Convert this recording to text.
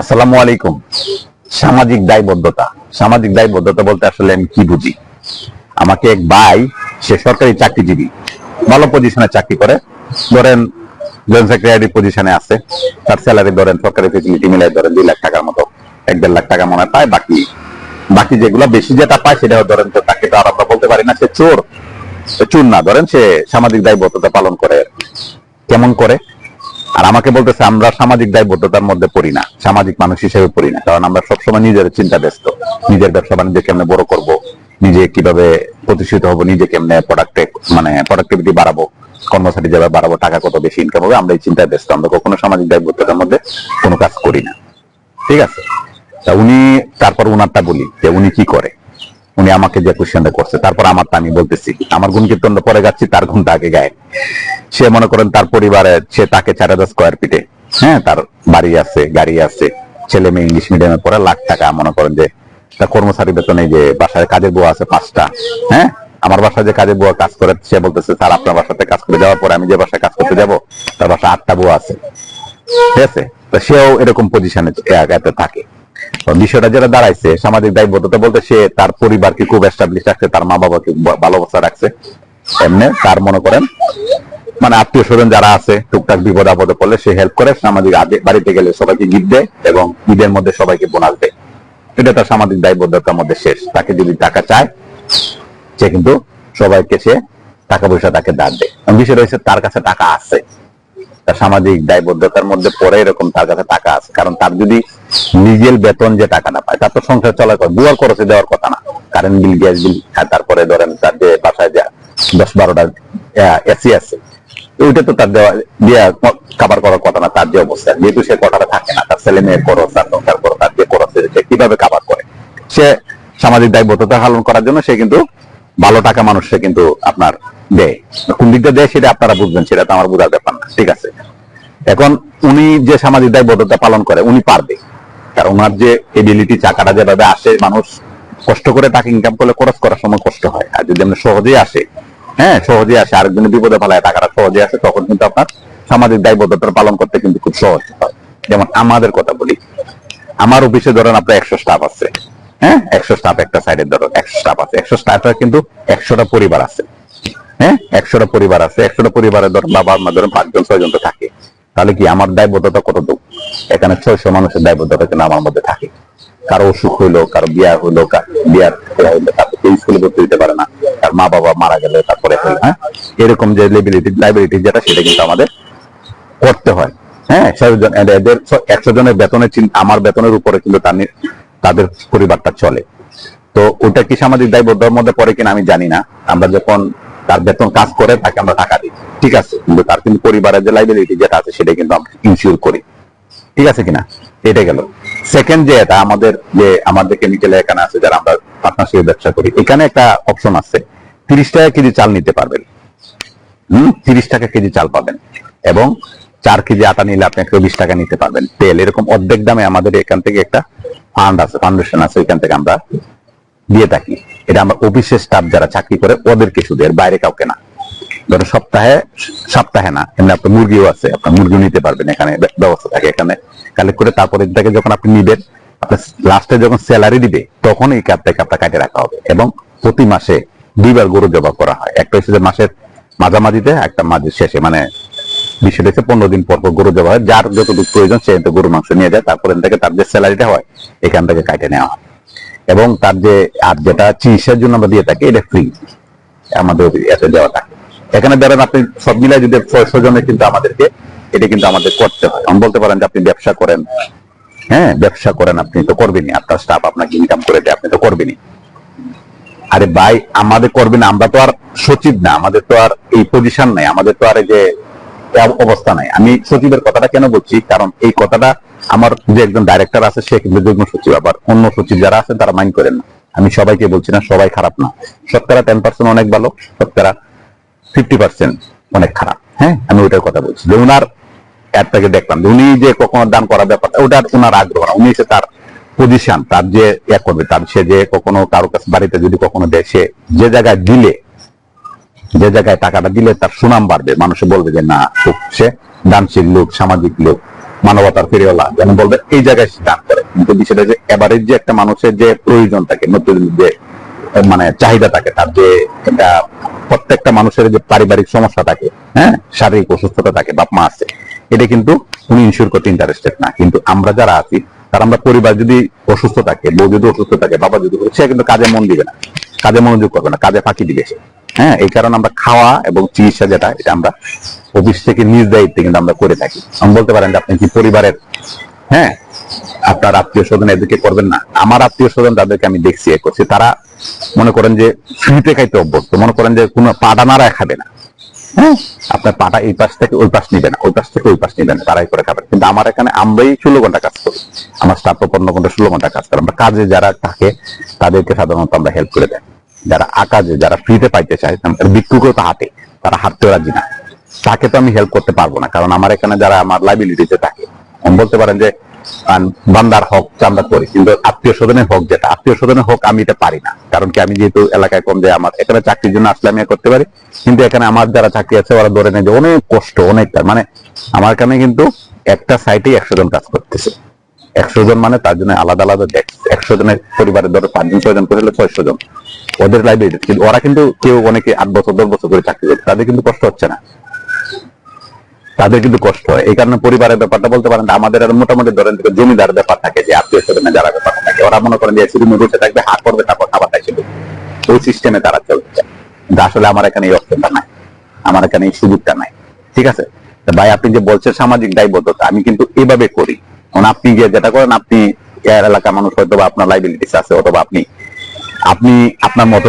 আসসালামু আলাইকুম। সামাজিক দায়বদ্ধতা, সামাজিক দায়বদ্ধতা বলতে আসলে আমি কি বুঝি? আমাকে এক ভাই, সে সরকারি চাকরিজীবী, ভালো পজিশনে চাকরি করে, ধরেন জয়েন্ট সেক্রেটারি পজিশনে আছে, তার স্যালারি ধরেন সরকারি ফেসিলিটি মিলাই ধরেন 2 লাখ টাকার মতো, 1-1.5 লাখ টাকা মনে হয় পায়। বাকি বাকি যেগুলো বেশি যেটা পায় সেটাও ধরেন, তো তাকে তো আর আমরা বলতে পারি না সে চোর। চোর না, ধরেন সে সামাজিক দায়বদ্ধতা পালন করে। কেমন করে? আর আমাকে বলতেছে আমরা সামাজিক দায়বদ্ধতার মধ্যে পড়ি না, সামাজিক মানুষ হিসেবে পড়ি না, কারণ আমরা সবসময় নিজের চিন্তা ব্যস্ত। নিজের ব্যবসা বাণিজ্য কেমনে বড় করব, নিজে কিভাবে প্রতিষ্ঠিত হবো, নিজে কেমনে প্রোডাক্টিভিটি বাড়াবো, কর্মচারী যাবে বাড়াবো, টাকা কত বেশি ইনকাম হবে, আমরা এই চিন্তায় ব্যস্ত। আমরা কখনো সামাজিক দায়বদ্ধতার মধ্যে কোনো কাজ করি না। ঠিক আছে? তা উনি, তারপর উনারটা বলি যে উনি কি করে। উনি আমাকে যে কোশ্চেনটা করছে, তারপর আমারটা আমি বলতেছি। আমার গুণ কীর্তনটা পরে যাচ্ছি, তার গুণটা আগে গায়ে। সে মনে করেন তার পরিবারে, সে তাকে 4,000 স্কোয়ার ফিটে, হ্যাঁ, তার বাড়ি আছে, গাড়ি আছে, ছেলে মেয়ে ইংলিশ মিডিয়ামে পড়ে, লাখ টাকা মনে করেন যে তার কর্মচারী বেতনে, যে বাসায় কাজের বুয়া আছে 5টা। হ্যাঁ, আমার বাসায় যে কাজের বুয়া কাজ করে, সে বলতেছে স্যার আপনার বাসাতে কাজ করে যাওয়ার পরে আমি যে বাসায় কাজ করতে যাবো, তার বাসায় 8টা বুয়া আছে। ঠিক আছে? তো সেও এরকম পজিশনে এতে থাকে। বিষয়টা যেটা দাঁড়াইছে, সামাজিক দায়বদ্ধতা বলতে সে তার পরিবারকে খুব এস্টাবলিশ রাখছে, তার মা বাবাকে ভালো অবস্থা রাখছে। এমনি তার মনে করেন মানে আত্মীয় স্বজন যারা আছে, টুকটাক বিপদ আপদে পড়লে সে হেল্প করে। সামাজিক বাড়িতে গেলে সবাইকে গিফট দেয় এবং ঈদের মধ্যে সবাইকে বোনাস দেয়। এটা তার সামাজিক দায়বদ্ধতার মধ্যে শেষ। তাকে যদি টাকা চায়, সে কিন্তু সবাইকে সে টাকা পয়সা তাকে দাঁড় দেয়। বিষয় রয়েছে তার কাছে টাকা আছে, তার সামাজিক দায়বদ্ধতার মধ্যে পড়ে এরকম তার কাছে টাকা আছে। কারণ তার যদি নিজের বেতন যে টাকাটা পায়, তার তো সংসার চলার কথা, বুয়ার খরচে দেওয়ার কথা না। কারেন্ট বিল, গ্যাস বিল, তারপরে ধরেন তার যে বাসায় যে 10-12টা এসি আছে, ওইটা তো তার দিয়ে কাবার করার কথা না। তার যে অবস্থা, যেহেতু সে কোঠাটা থাকে না, তার ছেলে মেয়ের খরচ, তার সংসার খরচ, তার যে খরচ, সে কিভাবে কাবার করে? সে সামাজিক দায়বদ্ধতা পালন করার জন্য সে কিন্তু ভালো টাকা মানুষে কিন্তু আপনার দেয়। কোন দিকটা দেয় সেটা আপনারা বুঝবেন, সেটা তো আমার বোঝার ব্যাপার না। ঠিক আছে? এখন উনি যে সামাজিক দায়বদ্ধতা পালন করে, উনি পারবে, কারণ ওনার যে এবিলিটি, টাকাটা যেভাবে আসে, মানুষ কষ্ট করে টাকা ইনকাম করলে খরচ করার সময় কষ্ট হয়। আর যদি আমরা সহজেই আসে, হ্যাঁ সহজে আসে, আরেকজনের বিপদে ফেলায় টাকাটা সহজে আসে, তখন কিন্তু আপনার সামাজিক দায়বদ্ধতা পালন করতে কিন্তু খুব সহজ হয়। যেমন আমাদের কথা বলি, আমার অফিসে ধরেন আপনার 100 স্টাফ আছে। হ্যাঁ, 100 স্টাফ একটা সাইডে ধরো 100 স্টাফ আছে। 100 স্টাফের কিন্তু 100টা পরিবার আছে। হ্যাঁ, 100টা পরিবার আছে। 100টা পরিবারের ধরেন বাবা মা ধরেন 5-6 জন তো থাকে। তাহলে কি আমার দায়বদ্ধতা কতটুকু? এখানে 600 মানুষের দায়বদ্ধতা কিন্তু আমার মধ্যে থাকে। কারো অসুখ হইলো, কারো বিয়া হইলো, বিয়ার হইলো, তারপরে স্কুলে ভর্তি দিতে পারে না, তার মা বাবা মারা গেলে তারপরে হইলো। হ্যাঁ, এরকম যে লাইবিলিটি যেটা, সেটা কিন্তু আমাদের করতে হয়। হ্যাঁ, 100 জনের বেতনের আমার বেতনের উপরে কিন্তু তাদের পরিবারটা চলে। তো ওটা কি সামাজিক দায়বদ্ধতার মধ্যে পড়ে কিনা আমি জানি না। আমরা যখন তার বেতন কাজ করে তাকে আমরা টাকা দিই, ঠিক আছে, কিন্তু তার কিন্তু পরিবারের যে লাইবিলিটি যেটা আছে সেটা কিন্তু আমরা ইনসিওর করি। ঠিক আছে কিনা? এটা গেল। সেকেন্ড যে এটা আমাদের কেমিক্যালে এখানে আছে, যারা আমরা পার্টনারশিপে ব্যবসা করি, এখানে একটা অপশন আছে, 30 টাকা কেজি চাল নিতে পারবেন। 30 টাকা কেজি চাল পাবেন, এবং 4 কেজি আটা নিলে আপনি 120 টাকা নিতে পারবেন। তেল এরকম অর্ধেক দামে আমাদের এখান থেকে একটা ফান্ড আছে, ফাউন্ডেশন আছে, ওইখান থেকে আমরা দিয়ে থাকি। এটা আমরা অফিসের স্টাফ যারা চাকরি করে ওদেরকে শুধু, এর বাইরে কাউকে না। ধরো সপ্তাহে না, এমনি আপনার মুরগিও আছে, আপনার মুরগিও নিতে পারবেন। এখানে ব্যবস্থা থাকে, এখানে কালেক্ট করে তারপরে এটাকে যখন আপনি নিবেন, আপনার লাস্টে যখন স্যালারি দিবে, তখন এই কার্ড থেকে আপনার কাটে রাখা হবে। এবং প্রতি মাসে 2বার গরু জবাই করা হয়। একটা হচ্ছে মাসের মাঝামাঝিতে, একটা মাঝের শেষে, মানে বিষয়টা হচ্ছে 15 দিন পর পর গরু জবাই হয়। যার যতটুকু প্রয়োজন সে গরুর মাংস নিয়ে যায়, তারপরে থেকে তার যে স্যালারিটা হয় এখান থেকে কাটে নেওয়া হয়। এবং তার যে আর যেটা চিকিৎসার জন্য আমরা দিয়ে থাকি, এটা ফ্রি আমাদের এতে দেওয়া থাকে। এখানে ধরেন আপনি সব মিলাই যদি 600 জনের কিন্তু আমাদেরকে এটা কিন্তু আমাদের করতে হয়। আমি বলতে পারেন যে আপনি ব্যবসা করেন, হ্যাঁ ব্যবসা করেন, আপনি তো করবেনই, আপনার স্টাফ আপনাকে ইনকাম করে দেয়, আপনি তো করবেনই। আরে ভাই, আমাদের করবেন, আমরা তো আর সচিব না, আমাদের তো আর এই পজিশন নাই, আমাদের তো আর এই যে অবস্থা নাই। আমি সচিবের কথাটা কেন বলছি, কারণ এই কথাটা আমার যে একজন ডাইরেক্টর আছে সে কিন্তু যুগ্ম সচিব, আবার অন্য সচিব যারা আছেন তারা মাইন্ড করেন না। আমি সবাইকে বলছি না, সবাই খারাপ না। 10% অনেক ভালো, 50% অনেক খারাপ। হ্যাঁ, আমি ওইটার কথা বলছি যে উনার অ্যাডটাকে দেখলাম যে উনি যে কখনো দান করার ব্যাপারটা, ওটার উনার আগ্রহ না। উনি তার পজিশন, তার যে করবে, তার সে যে কখনো কারো কাছে বাড়িতে যদি কখনো দেয়, সে যে জায়গায় দিলে, যে জায়গায় টাকাটা দিলে তার সুনাম বাড়বে, মানুষে বলবে যে না, সে দানশীল লোক, সামাজিক লোক। মানবতার ফেরিওয়ালা যেন বলবে এই জায়গায় সে দান করে, কিন্তু বিষয়টা যে এভারেজ যে একটা মানুষের যে প্রয়োজন থাকে, নতুন যে মানে চাহিদা থাকে, তার যে একটা প্রত্যেকটা মানুষের যে পারিবারিক সমস্যা থাকে, হ্যাঁ, শারীরিক অসুস্থতা থাকে, বাপ মা আছে, এটা কিন্তু উনি ইনশিওর করতে ইন্টারেস্টেড না। কিন্তু আমরা যারা আছি তার আমরা পরিবার যদি অসুস্থ থাকে, বউ যদি অসুস্থ থাকে, বাবা যদি, সে কিন্তু কাজে মন দিবে না, কাজে মনোযোগ করবে না, কাজে ফাঁকি দিবে সে। হ্যাঁ, এই কারণে আমরা খাওয়া এবং চিকিৎসা যেটা, এটা আমরা অফিস থেকে নিজ দায়িত্বে কিন্তু আমরা করে থাকি। আমি বলতে পারেন যে আপনি কি পরিবারের, হ্যাঁ, আপনার আত্মীয় স্বজন এদেরকে করবেন না? আমার আত্মীয় স্বজন তাদেরকে আমি দেখছি এ করছি, তারা মনে করেন যে ফ্রিতে খাইতে অভ্যস্ত, মনে করেন যে কোনো পাটা নাড়ায় খাবে না। হ্যাঁ, আপনার পাটা এই পাশ থেকে ওই পাশ নিবে না, ওই পাশ থেকে ওই পাশ নিবে না, তারাই করে খাবেন। কিন্তু আমার এখানে আমরাই 16 ঘন্টা কাজ করি, আমার স্টাফ 15 ঘন্টা 16 ঘন্টা কাজ করে। আমরা কাজে যারা থাকে তাদেরকে সাধারণত আমরা হেল্প করে দেয়। যারা আকাজে, যারা ফ্রিতে পাইতে চায়, ভিক্ষুকও তো হাঁটে, তারা হাঁটতেও রাজি না, তাকে তো আমি হেল্প করতে পারবো না, কারণ আমার এখানে যারা আমার লাইবিলিটিতে থাকে, বলতে পারেন যে বান্দার হক আমরা করি, কিন্তু আত্মীয় স্বজনের হক, যেটা আত্মীয় স্বজনের হক, আমি এটা পারি না। কারণ কি, আমি যেহেতু এলাকায় কম, যে আমার এখানে চাকরির জন্য আসলে আমি করতে পারি, কিন্তু এখানে আমার যারা চাকরি আছে ওরা ধরে নেয় যে অনেক কষ্ট, অনেকটা, মানে আমার এখানে কিন্তু একটা সাইটেই 100 জন কাজ করতেছে। 100 জন মানে তার জন্য আলাদা আলাদা ডেস্ক, 100 জনের পরিবারের ধরো 5 জন 6 জন করে হলে 600 জন ওদের লাইব্রেরি, কিন্তু ওরা কিন্তু কেউ, অনেকে 8 বছর 10 বছর করে চাকরি করে, তাদের কিন্তু কষ্ট হচ্ছে না, তাদের কিন্তু কষ্ট হয়। এই কারণে পরিবারের ব্যাপারটা বলতে পারেন আমাদের আর মোটামুটি ধরেন জমিদার ব্যাপার থাকে, যে আত্মীয় স্বজনের যারা ব্যাপার থাকে, ওরা মনে করেন যে শুধু বসে থাকবে, হাত করবে, তারপর খাবার খাইছে, ওই সিস্টেমে তারা চলছে। কিন্তু আসলে আমার এখানে এই অপশনটা নাই, আমার এখানে এই সুযোগটা নাই। ঠিক আছে ভাই, আপনি যে বলছেন সামাজিক দায়বদ্ধতা, আমি কিন্তু এভাবে করি। কারণ আপনি যেটা করেন, আপনি এলাকার মানুষ হয়তো বা আপনার লাইবিলিটিস আছে, অথবা আপনি আপনার মতো